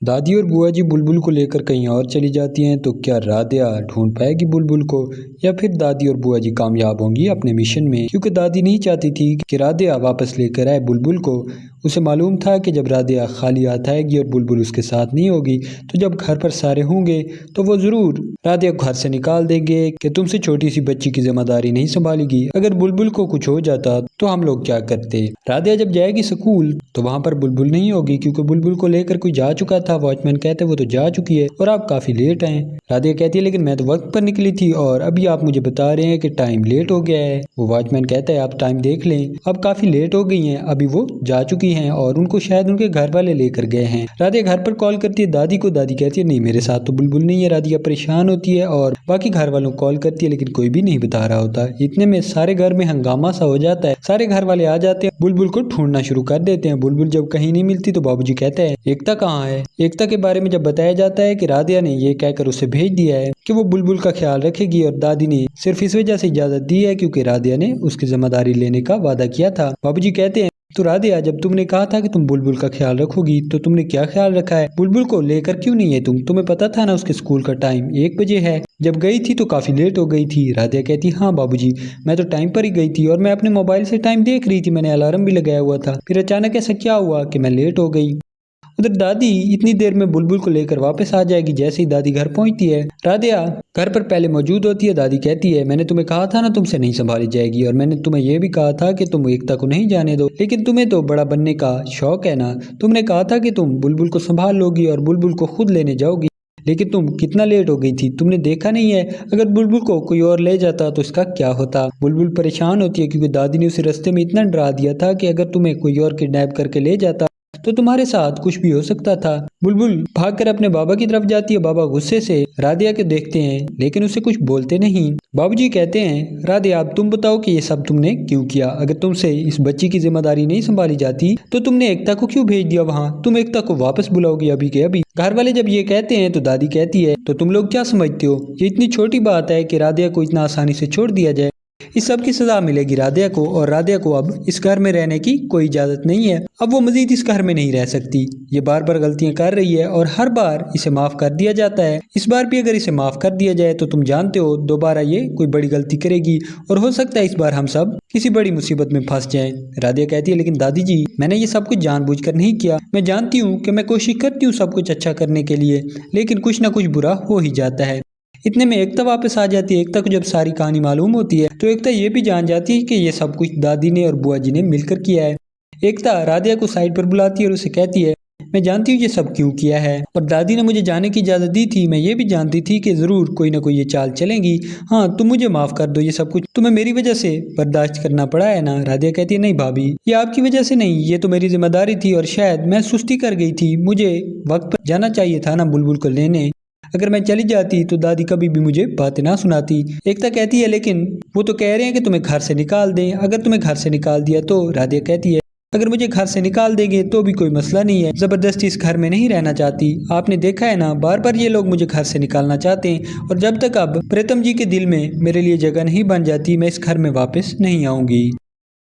दादी और बुआ जी बुलबुल को लेकर कहीं और चली जाती हैं तो क्या राधिया ढूंढ पाएगी बुलबुल को, या फिर दादी और बुआ जी कामयाब होंगी अपने मिशन में। क्योंकि दादी नहीं चाहती थी कि राधिया वापस लेकर आए बुलबुल को। उसे मालूम था कि जब राधिया खाली हाथ आएगी और बुलबुल उसके साथ नहीं होगी तो जब घर पर सारे होंगे तो वो जरूर राधिया को घर से निकाल देंगे कि तुमसे छोटी सी बच्ची की जिम्मेदारी नहीं संभालेगी। अगर बुलबुल को कुछ हो जाता तो हम लोग क्या करते। राधिया जब जाएगी स्कूल तो वहां पर बुलबुल नहीं होगी, क्योंकि बुलबुल को लेकर कोई जा चुका था। वॉचमैन कहते वो तो जा चुकी है और आप काफी लेट आए। राधिया कहती है लेकिन मैं तो वक्त पर निकली थी और अभी आप मुझे बता रहे हैं कि टाइम लेट हो गया है। वो वॉचमैन कहता है आप टाइम देख लें, अब काफी लेट हो गई हैं, अभी वो जा चुकी हैं और उनको शायद उनके घर वाले लेकर गए हैं। राधिया घर पर कॉल करती है दादी को। दादी कहती है नहीं मेरे साथ तो बुलबुल नहीं है। राधिया परेशान होती है और बाकी घर वालों को कॉल करती है लेकिन कोई भी नहीं बता रहा होता। इतने में सारे घर में हंगामा सा हो जाता है। सारे घर वाले आ जाते हैं, बुलबुल को ढूंढना शुरू कर देते हैं। बुलबुल जब कहीं नहीं मिलती तो बाबूजी कहते हैं एकता कहाँ है। एकता के बारे में जब बताया जाता है कि राधिया ने ये कहकर उसे भेज दिया है कि वो बुलबुल का ख्याल रखेगी और दादी ने सिर्फ इस वजह से इजाजत दी है क्योंकि राधिया ने उसकी जिम्मेदारी लेने का वादा किया था। बाबूजी कहते हैं तो राधिया जब तुमने कहा था कि तुम बुलबुल का ख्याल रखोगी तो तुमने क्या ख्याल रखा है। बुलबुल को लेकर क्यों नहीं है तुम्हें पता था ना उसके स्कूल का टाइम 1 बजे है। जब गई थी तो काफी लेट हो गई थी। राधिया कहती हाँ बाबूजी मैं तो टाइम पर ही गई थी और मैं अपने मोबाइल से टाइम देख रही थी, मैंने अलार्म भी लगाया हुआ था। फिर अचानक ऐसा क्या हुआ कि मैं लेट हो गई। उधर दादी इतनी देर में बुलबुल को लेकर वापस आ जाएगी। जैसे ही दादी घर पहुंचती है राधिया घर पर पहले मौजूद होती है। दादी कहती है मैंने तुम्हें कहा था ना तुमसे नहीं संभाली जाएगी और मैंने तुम्हें यह भी कहा था कि तुम एकता को नहीं जाने दो, लेकिन तुम्हें तो बड़ा बनने का शौक है ना। तुमने कहा था कि तुम बुलबुल को संभाल लोगी और बुलबुल को खुद लेने जाओगी, लेकिन तुम कितना लेट हो गई थी, तुमने देखा नहीं है। अगर बुलबुल को कोई और ले जाता तो इसका क्या होता। बुलबुल परेशान होती है क्योंकि दादी ने उसे रास्ते में इतना डरा दिया था कि अगर तुम्हें कोई और किडनैप करके ले जाता तो तुम्हारे साथ कुछ भी हो सकता था। बुलबुल भागकर अपने बाबा की तरफ जाती है। बाबा गुस्से से राधिया के देखते हैं लेकिन उसे कुछ बोलते नहीं। बाबूजी कहते हैं राधिया अब तुम बताओ कि ये सब तुमने क्यों किया। अगर तुमसे इस बच्ची की जिम्मेदारी नहीं संभाली जाती तो तुमने एकता को क्यों भेज दिया वहाँ। तुम एकता को वापस बुलाओगी अभी के अभी। घर वाले जब ये कहते हैं तो दादी कहती है तो तुम लोग क्या समझते हो ये इतनी छोटी बात है कि राधिया को इतना आसानी से छोड़ दिया जाए। इस सब की सजा मिलेगी राधिया को और राधिया को अब इस घर में रहने की कोई इजाजत नहीं है। अब वो मजीद इस घर में नहीं रह सकती। ये बार बार गलतियां कर रही है और हर बार इसे माफ कर दिया जाता है। इस बार भी अगर इसे माफ कर दिया जाए तो तुम जानते हो दोबारा ये कोई बड़ी गलती करेगी और हो सकता है इस बार हम सब किसी बड़ी मुसीबत में फंस जाएं। राधिया कहती है लेकिन दादी जी मैंने ये सब कुछ जानबूझकर नहीं किया। मैं जानती हूँ कि मैं कोशिश करती हूँ सब कुछ अच्छा करने के लिए, लेकिन कुछ ना कुछ बुरा हो ही जाता है। इतने में एकता वापस आ जाती है। एकता को जब सारी कहानी मालूम होती है तो एकता ये भी जान जाती है कि ये सब कुछ दादी ने और बुआ जी ने मिलकर किया है। एकता राधिया को साइड पर बुलाती है और उसे कहती है मैं जानती हूँ ये सब क्यों किया है और दादी ने मुझे जाने की इजाजत दी थी। मैं ये भी जानती थी कि जरूर कोई ना कोई ये चाल चलेगी। हाँ तुम मुझे माफ कर दो, ये सब कुछ तुम्हें मेरी वजह से बर्दाश्त करना पड़ा है ना। राधिया कहती है नहीं भाभी ये आपकी वजह से नहीं, ये तो मेरी जिम्मेदारी थी और शायद मैं सुस्ती कर गई थी। मुझे वक्त पर जाना चाहिए था ना बुलबुल को लेने। अगर मैं चली जाती तो दादी कभी भी मुझे बातें ना सुनाती। एकता कहती है लेकिन वो तो कह रहे हैं कि तुम्हें घर से निकाल दें। अगर तुम्हें घर से निकाल दिया तो राधिया कहती है अगर मुझे घर से निकाल देंगे तो भी कोई मसला नहीं है, जबरदस्ती इस घर में नहीं रहना चाहती। आपने देखा है ना बार बार ये लोग मुझे घर से निकालना चाहते हैं और जब तक अब प्रीतम जी के दिल में मेरे लिए जगह नहीं बन जाती मैं इस घर में वापस नहीं आऊंगी।